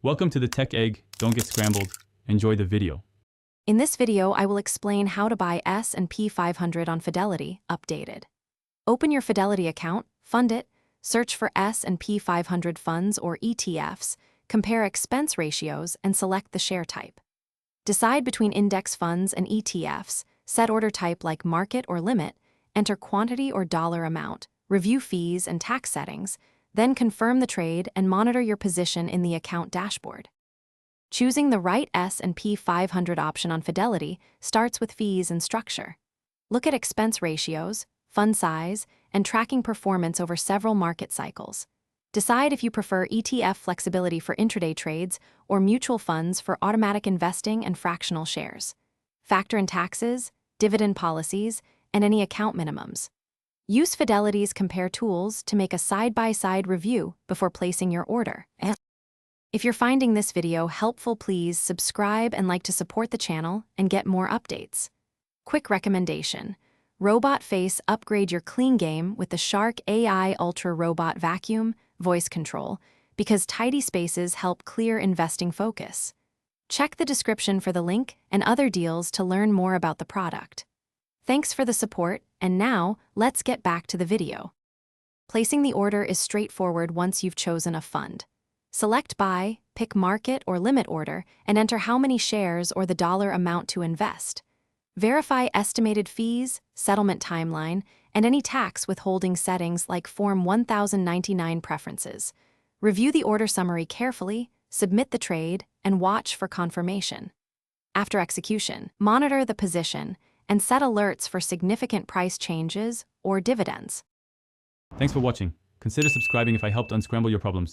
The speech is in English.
Welcome to the Tech Egg. Don't get scrambled. Enjoy the video. In this video, I will explain how to buy S&P 500 on Fidelity, updated. Open your Fidelity account, fund it, search for S&P 500 funds or ETFs, compare expense ratios, and select the share type. Decide between index funds and ETFs, set order type like market or limit, enter quantity or dollar amount, review fees and tax settings, then confirm the trade and monitor your position in the account dashboard. Choosing the right S&P 500 option on Fidelity starts with fees and structure. Look at expense ratios, fund size, and tracking performance over several market cycles. Decide if you prefer ETF flexibility for intraday trades or mutual funds for automatic investing and fractional shares. Factor in taxes, dividend policies, and any account minimums. Use Fidelity's compare tools to make a side-by-side review before placing your order. If you're finding this video helpful, please subscribe and like to support the channel and get more updates. Quick recommendation: Robot Face, upgrade your clean game with the Shark AI Ultra Robot Vacuum voice control because tidy spaces help clear investing focus. Check the description for the link and other deals to learn more about the product. Thanks for the support, and now, let's get back to the video. Placing the order is straightforward once you've chosen a fund. Select Buy, pick Market or Limit Order, and enter how many shares or the dollar amount to invest. Verify estimated fees, settlement timeline, and any tax withholding settings like Form 1099 preferences. Review the order summary carefully, submit the trade, and watch for confirmation. After execution, monitor the position and set alerts for significant price changes or dividends. Thanks for watching. Consider subscribing if I helped unscramble your problems.